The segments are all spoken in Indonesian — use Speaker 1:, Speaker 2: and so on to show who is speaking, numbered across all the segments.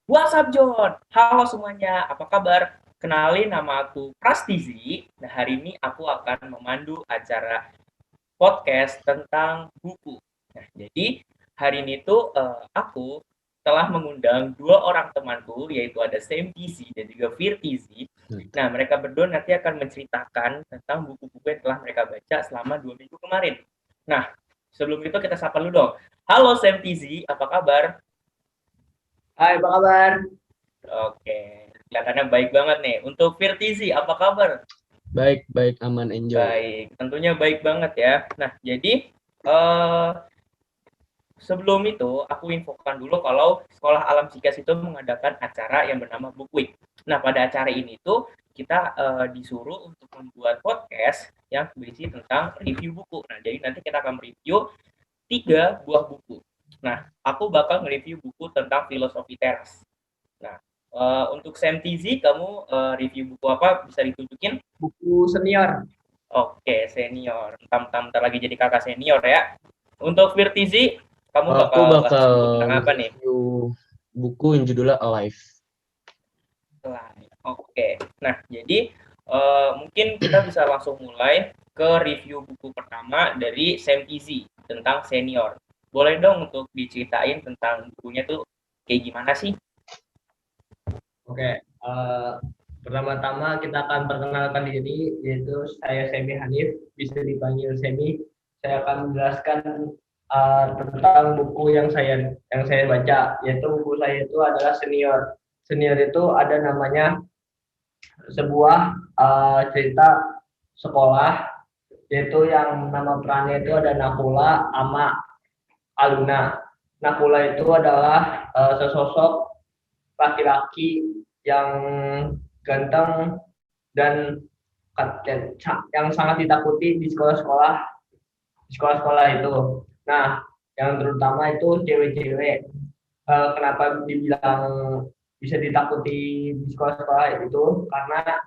Speaker 1: What's up John? Halo semuanya, apa kabar? Kenalin nama aku Prastizi. Nah, hari ini aku akan memandu acara podcast tentang buku. Nah, jadi hari ini tuh aku telah mengundang dua orang temanku, yaitu ada Sam TZ dan juga Fir TZ. Nah, mereka berdua nanti akan menceritakan tentang buku-buku yang telah mereka baca selama 2 minggu kemarin. Nah, sebelum itu kita sapa dulu dong. Halo Sam TZ, apa kabar?
Speaker 2: Hai, apa kabar?
Speaker 1: Oke, kelihatannya baik banget nih. Untuk Firtizi, apa kabar?
Speaker 3: Baik, baik, aman, enjoy.
Speaker 1: Baik, tentunya baik banget ya. Nah, jadi eh, sebelum itu aku infokan dulu kalau Sekolah Alam Sikas itu mengadakan acara yang bernama Book Week. Nah, pada acara ini tuh kita disuruh untuk membuat podcast yang berisi tentang review buku. Nah, jadi nanti kita akan review 3 buah buku. Nah, aku bakal nge-review buku tentang filosofi teras. Nah, untuk Sam TZ, kamu review buku apa? Bisa ditunjukin?
Speaker 2: Buku senior.
Speaker 1: Oke, senior. Entam-entam bentar lagi jadi kakak senior ya. Untuk Virtizi, kamu
Speaker 3: Aku
Speaker 1: bakal bahas
Speaker 3: bakal
Speaker 1: buku tentang apa nih?
Speaker 3: review buku yang judulnya Alive.
Speaker 1: Oke. Nah, jadi mungkin kita bisa langsung mulai ke review buku pertama dari Sam TZ tentang senior. Boleh dong untuk diceritain tentang bukunya tuh kayak gimana sih?
Speaker 2: Oke, pertama-tama kita akan perkenalkan diri, yaitu saya Semi Hanif, bisa dipanggil Semi. Saya akan menjelaskan tentang buku yang saya baca, yaitu buku saya itu adalah Senior. Senior itu ada namanya sebuah cerita sekolah, yaitu yang nama perannya itu ada Nakula sama Aluna. Nakula itu adalah sesosok laki-laki yang ganteng dan yang sangat ditakuti di sekolah-sekolah itu. Nah, yang terutama itu cewek-cewek. Kenapa dibilang bisa ditakuti di sekolah-sekolah itu? Karena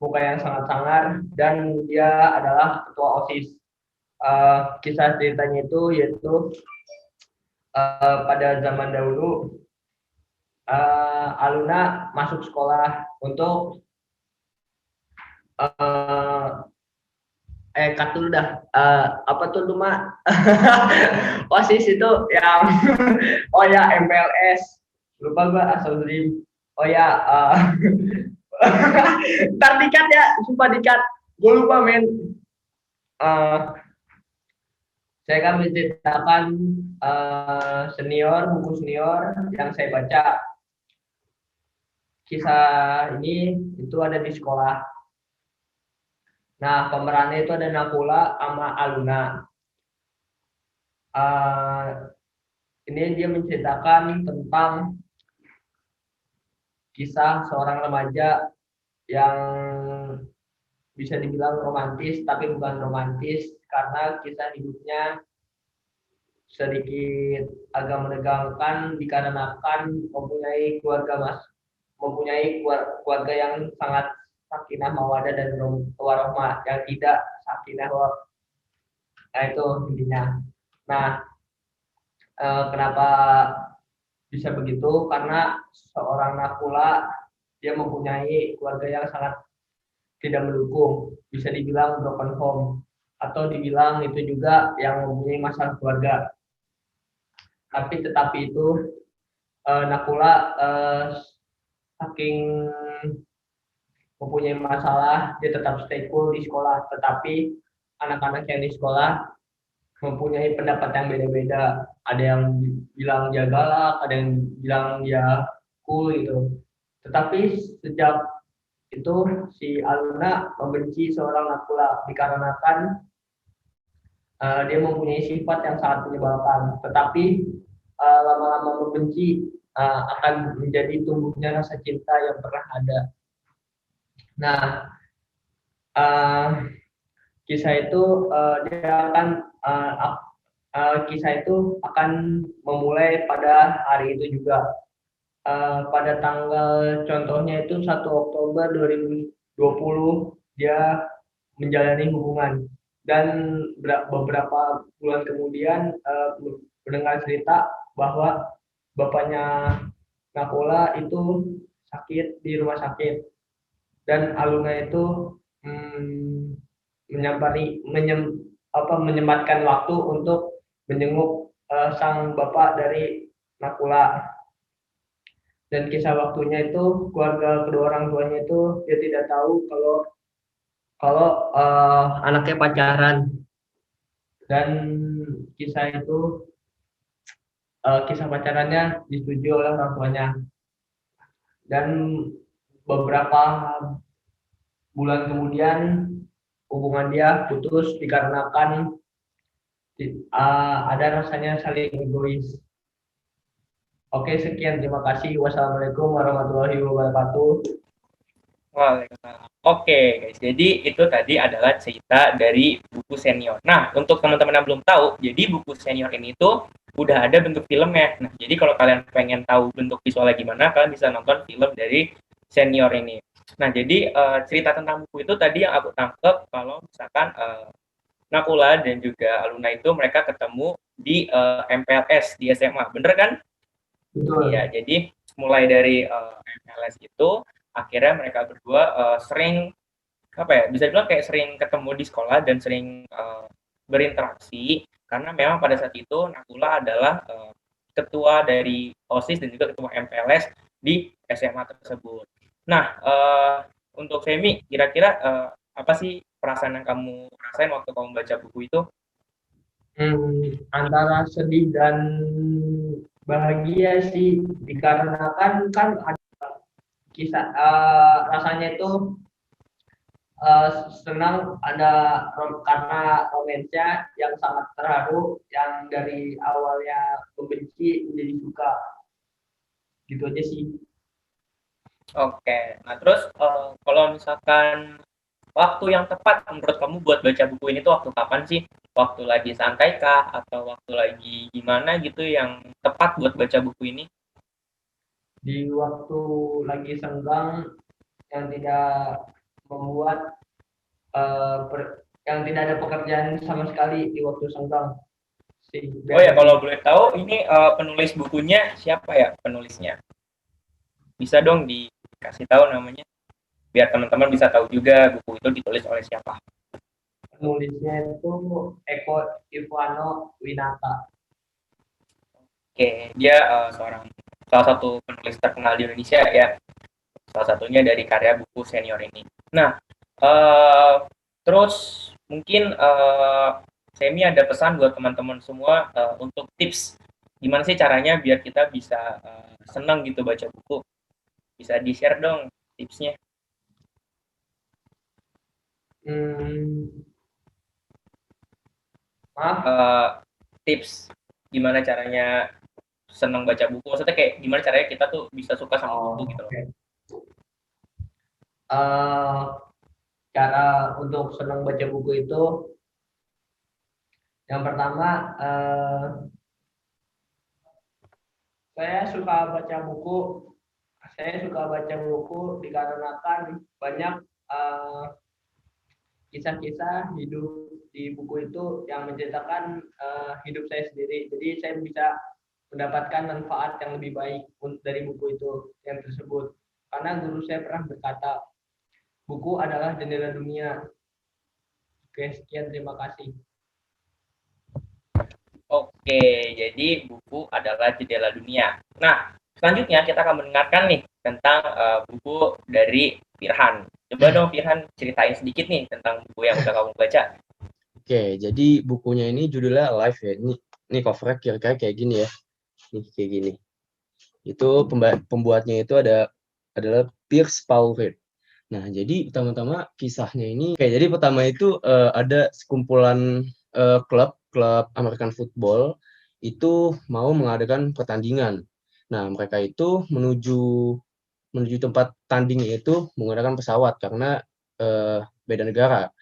Speaker 2: muka yang sangat sangar dan dia adalah ketua OSIS. Kisah ceritanya itu yaitu pada zaman dahulu Aluna masuk sekolah untuk uh, cut dulu dah. Apa tuh Luma? OSIS itu yang oh ya MPLS. Lupa gua asal dream. Oh ya ntar dikat ya, sumpah dikat. Gue lupa men. Uh, saya akan menceritakan buku senior yang saya baca. Kisah ini itu ada di sekolah. Nah, pemerannya itu ada Nakula sama Aluna. Uh, ini dia menceritakan tentang kisah seorang remaja yang bisa dibilang romantis, tapi bukan romantis karena kisah hidupnya sedikit agak menegangkan dikarenakan mempunyai keluarga yang sangat sakinah mawadah dan warohmah yang tidak sakinah warohmah. Nah itu intinya. Nah, kenapa bisa begitu? Karena seorang Nakula dia mempunyai keluarga yang sangat tidak mendukung, bisa dibilang broken home, atau dibilang itu juga yang mempunyai masalah keluarga. Tetapi itu Nakula saking mempunyai masalah, dia tetap stay cool di sekolah. Tetapi anak-anak yang di sekolah mempunyai pendapat yang beda-beda. Ada yang bilang dia galak, ada yang bilang dia cool gitu. Tetapi sejak itu si Aluna membenci seorang Nakula dikarenakan dia mempunyai sifat yang sangat menyebalkan. Tetapi lama-lama membenci akan menjadi tumbuhnya rasa cinta yang pernah ada. Nah, uh, kisah itu kisah itu akan memulai pada hari itu juga. Pada tanggal contohnya itu 1 Oktober 2020 dia menjalani hubungan dan beberapa bulan kemudian mendengar cerita bahwa bapaknya Nakula itu sakit di rumah sakit dan Aluna itu menyempatkan waktu untuk menjenguk sang bapak dari Nakula. Dan kisah waktunya itu keluarga kedua orang tuanya itu dia tidak tahu kalau anaknya pacaran, dan kisah itu kisah pacarannya disetujui oleh orang tuanya, dan beberapa bulan kemudian hubungan dia putus dikarenakan ada rasanya saling egois. Oke, sekian, terima kasih. Wassalamualaikum warahmatullahi wabarakatuh.
Speaker 1: Waalaikumsalam. Oke, guys. Jadi itu tadi adalah cerita dari buku senior. Nah, untuk teman-teman yang belum tahu, jadi buku senior ini tuh udah ada bentuk filmnya. Nah, jadi kalau kalian pengen tahu bentuk visualnya gimana, kalian bisa nonton film dari senior ini. Nah, jadi cerita tentang buku itu tadi yang aku tangkep kalau misalkan Nakula dan juga Aluna itu mereka ketemu di MPLS di SMA, bener kan?
Speaker 2: Betul.
Speaker 1: Iya, jadi mulai dari MPLS itu akhirnya mereka berdua sering apa ya, bisa dibilang kayak sering ketemu di sekolah dan sering berinteraksi karena memang pada saat itu Nakula adalah ketua dari OSIS dan juga ketua MPLS di SMA tersebut. Nah, untuk Femi, kira-kira apa sih perasaan yang kamu rasain waktu kamu baca buku itu?
Speaker 2: Antara sedih dan bahagia sih, dikarenakan kan ada kisah rasanya itu senang karena romansnya yang sangat terharu, yang dari awalnya membenci menjadi suka, gitu aja sih.
Speaker 1: Oke, nah terus kalau misalkan waktu yang tepat menurut kamu buat baca buku ini tuh waktu kapan sih? Waktu lagi santai kah? Atau waktu lagi gimana gitu yang tepat buat baca buku ini?
Speaker 2: Di waktu lagi senggang, yang tidak membuat yang tidak ada pekerjaan sama sekali di waktu senggang sih.
Speaker 1: Oh ya, kalau boleh tahu ini penulis bukunya siapa ya penulisnya? Bisa dong dikasih tahu namanya biar teman-teman bisa tahu juga buku itu ditulis oleh siapa.
Speaker 2: Penulisnya itu Eko Ivano Winata.
Speaker 1: Oke, dia salah satu penulis terkenal di Indonesia ya. Salah satunya dari karya buku senior ini. Nah, terus mungkin Semi ada pesan buat teman-teman semua untuk tips gimana sih caranya biar kita bisa senang gitu baca buku. Bisa di-share dong tipsnya. Tips gimana caranya senang baca buku. Maksudnya kayak gimana caranya kita tuh bisa suka sama buku gitu loh.
Speaker 2: Okay. Cara untuk senang baca buku itu, yang pertama saya suka baca buku dikarenakan banyak kisah-kisah hidup di buku itu yang menceritakan hidup saya sendiri. Jadi saya bisa mendapatkan manfaat yang lebih baik dari buku itu yang tersebut. Karena guru saya pernah berkata, buku adalah jendela dunia. Oke, sekian, terima kasih.
Speaker 1: Oke, jadi buku adalah jendela dunia. Nah, selanjutnya kita akan mendengarkan nih tentang buku dari Firhan. Coba dong Firhan ceritain sedikit nih tentang buku yang udah kamu baca.
Speaker 3: Oke, jadi bukunya ini judulnya Alive ya. Ini covernya kira-kira kayak gini ya. Nih kayak gini. Itu pembuatnya itu adalah Pierce Paul Reed. Nah, jadi pertama-tama kisahnya ini jadi pertama itu ada sekumpulan klub American football itu mau mengadakan pertandingan. Nah, mereka itu menuju tempat tandingnya itu menggunakan pesawat karena beda negara.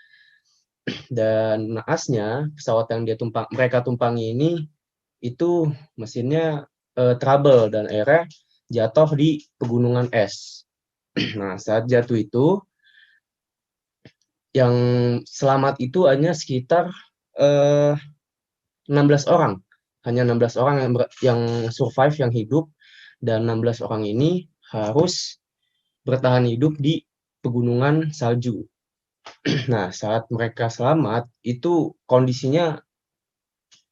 Speaker 3: Dan naasnya pesawat yang mereka tumpangi ini itu mesinnya trouble dan akhirnya jatuh di pegunungan es. Nah, saat jatuh itu yang selamat itu hanya sekitar 16 orang. Hanya 16 orang yang survive, yang hidup. dan 16 orang ini harus bertahan hidup di pegunungan salju. Nah, saat mereka selamat, itu kondisinya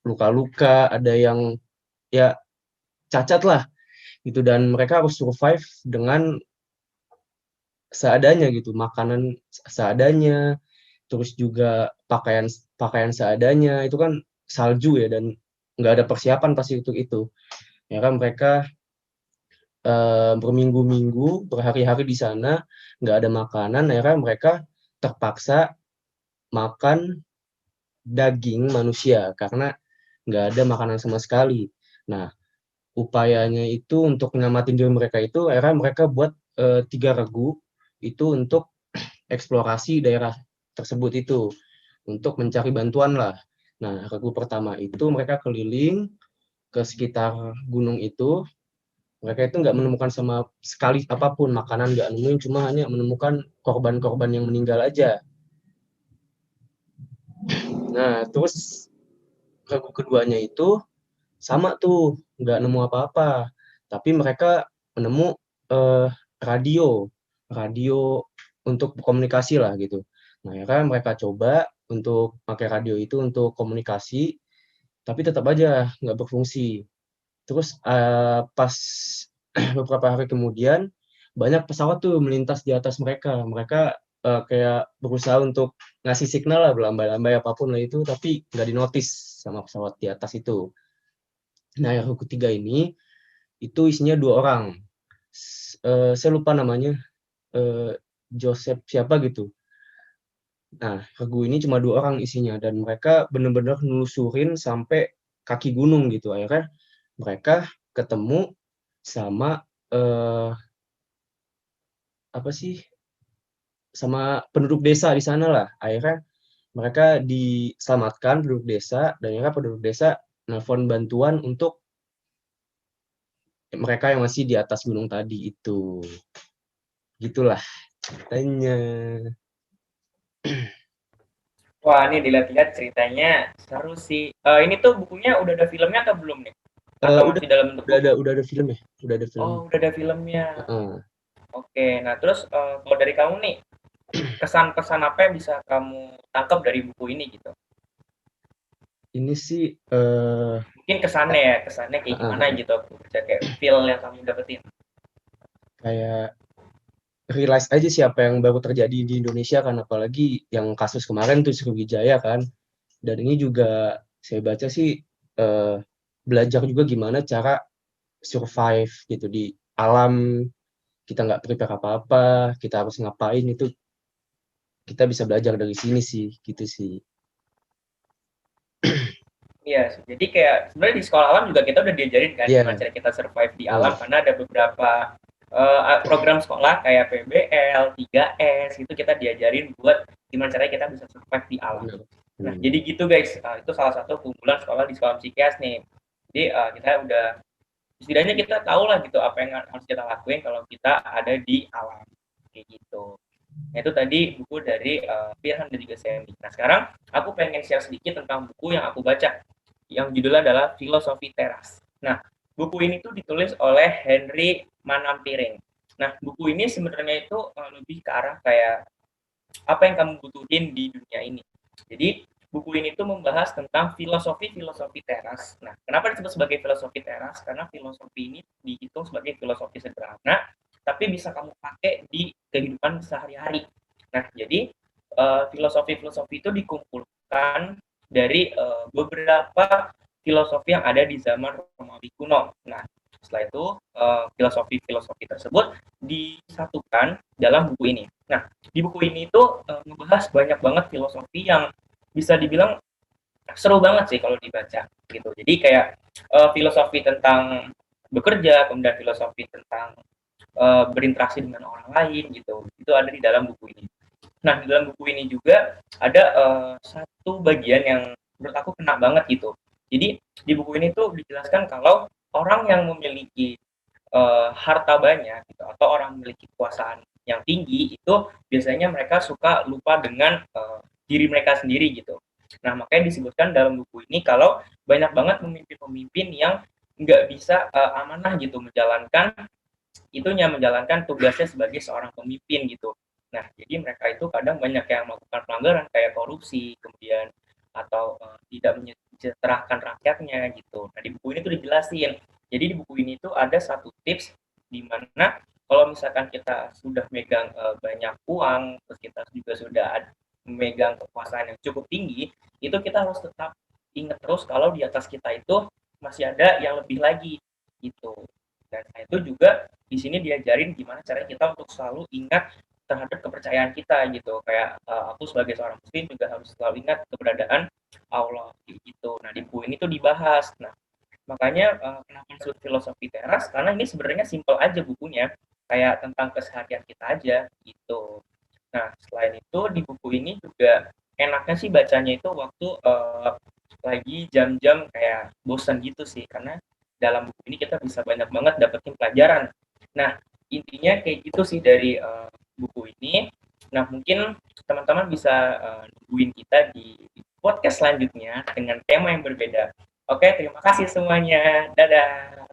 Speaker 3: luka-luka, ada yang ya cacat lah gitu, dan mereka harus survive dengan seadanya gitu, makanan seadanya, terus juga pakaian pakaian seadanya, itu kan salju ya, dan nggak ada persiapan pasti untuk itu. Ya kan mereka berminggu-minggu, berhari-hari di sana, nggak ada makanan, akhirnya mereka terpaksa makan daging manusia karena nggak ada makanan sama sekali. Nah, upayanya itu untuk nyelamatin diri mereka itu, akhirnya mereka buat 3 regu itu untuk eksplorasi daerah tersebut itu, untuk mencari bantuan lah. Nah, regu pertama itu mereka keliling ke sekitar gunung itu, mereka itu nggak menemukan sama sekali apapun, makanan nggak nemuin, cuma hanya menemukan korban-korban yang meninggal aja. Nah, terus regu keduanya itu sama tuh, nggak nemu apa-apa, tapi mereka menemu radio, radio untuk komunikasi lah gitu. Nah, ya kan mereka coba untuk pakai radio itu untuk komunikasi, tapi tetap aja nggak berfungsi. Terus pas beberapa hari kemudian banyak pesawat tuh melintas di atas mereka. Mereka kayak berusaha untuk ngasih signal lah, berlambai-lambai apapun lah itu, tapi nggak dinotis sama pesawat di atas itu. Nah, yang ketiga ini itu isinya 2 orang. Saya lupa namanya, Joseph siapa gitu. Nah, regu ini cuma 2 orang isinya, dan mereka benar-benar nelusurin sampai kaki gunung gitu. Akhirnya mereka ketemu sama apa sih, sama penduduk desa di sana lah. Akhirnya mereka diselamatkan penduduk desa, dan akhirnya penduduk desa nelpon bantuan untuk mereka yang masih di atas gunung tadi itu. Gitulah ceritanya.
Speaker 1: Wah, ini dilihat-lihat ceritanya seru sih. Ini tuh bukunya udah ada filmnya atau belum nih? Atau
Speaker 3: Udah
Speaker 1: masih dalam bentuk buku?
Speaker 3: udah ada film ya, udah ada film.
Speaker 1: Oh, udah ada filmnya.
Speaker 3: Heeh.
Speaker 1: Oke, nah terus kalau dari kamu nih, kesan-kesan apa yang bisa kamu tangkap dari buku ini gitu?
Speaker 3: Ini sih
Speaker 1: Mungkin kesannya kayak gimana gitu? Bisa kayak feel yang kamu dapetin.
Speaker 3: kayak realize aja sih apa yang baru terjadi di Indonesia kan, apalagi yang kasus kemarin tuh Sriwijaya kan. Dan ini juga saya baca sih belajar juga gimana cara survive gitu di alam, kita nggak prepare apa-apa, kita harus ngapain, itu kita bisa belajar dari sini sih, gitu sih.
Speaker 1: Iya, jadi kayak sebenarnya di sekolah alam juga kita udah diajarin kan
Speaker 3: Iya.
Speaker 1: gimana cara kita survive di alam, karena ada beberapa program sekolah kayak PBL, 3S itu kita diajarin buat gimana caranya kita bisa survive di alam. Nah, jadi gitu guys, itu salah satu keunggulan sekolah di sekolah Psikias nih. Jadi kita udah setidaknya kita tahu lah gitu apa yang harus kita lakuin kalau kita ada di alam kayak gitu. Nah, itu tadi buku dari Firhan dan juga Sandy. Nah, sekarang aku pengen share sedikit tentang buku yang aku baca yang judulnya adalah Filosofi Teras. Nah, buku ini tuh ditulis oleh Henry Manampiring. Nah, buku ini sebenarnya itu lebih ke arah kayak apa yang kamu butuhin di dunia ini. Jadi, buku ini tuh membahas tentang filosofi teras. Nah, kenapa disebut sebagai filosofi teras? Karena filosofi ini dihitung sebagai filosofi sederhana, tapi bisa kamu pakai di kehidupan sehari-hari. Nah, jadi filosofi-filosofi itu dikumpulkan dari beberapa filosofi yang ada di zaman Romawi kuno. Nah, setelah itu filosofi-filosofi tersebut disatukan dalam buku ini. Nah, di buku ini itu ngebahas banyak banget filosofi yang bisa dibilang seru banget sih kalau dibaca gitu. Jadi kayak filosofi tentang bekerja, kemudian filosofi tentang berinteraksi dengan orang lain gitu. Itu ada di dalam buku ini. Nah, di dalam buku ini juga ada satu bagian yang menurut aku kena banget gitu. Jadi di buku ini tuh dijelaskan kalau orang yang memiliki harta banyak gitu, atau orang memiliki kekuasaan yang tinggi itu biasanya mereka suka lupa dengan diri mereka sendiri gitu. Nah, makanya disebutkan dalam buku ini kalau banyak banget pemimpin-pemimpin yang nggak bisa amanah gitu menjalankan tugasnya sebagai seorang pemimpin gitu. Nah, jadi mereka itu kadang banyak yang melakukan pelanggaran kayak korupsi, kemudian atau tidak menyejahterakan rakyatnya gitu. Nah, di buku ini tuh dijelasin. Jadi di buku ini tuh ada satu tips di mana kalau misalkan kita sudah megang banyak uang, terus kita juga sudah memegang kekuasaan yang cukup tinggi, itu kita harus tetap ingat terus kalau di atas kita itu masih ada yang lebih lagi gitu. Dan itu juga di sini diajarin gimana caranya kita untuk selalu ingat terhadap kepercayaan kita gitu. Kayak aku sebagai seorang muslim juga harus selalu ingat keberadaan Allah gitu. Nah, di buku ini tuh dibahas. Nah, makanya kenapa disebut filosofi teras, karena ini sebenarnya simpel aja bukunya, kayak tentang keseharian kita aja gitu. Nah, selain itu di buku ini juga enaknya sih bacanya itu waktu lagi jam-jam kayak bosan gitu sih, karena dalam buku ini kita bisa banyak banget dapetin pelajaran. Nah, intinya kayak gitu sih dari buku ini. Nah, mungkin teman-teman bisa nungguin kita di podcast selanjutnya dengan tema yang berbeda. Oke, terima kasih semuanya. Dadah.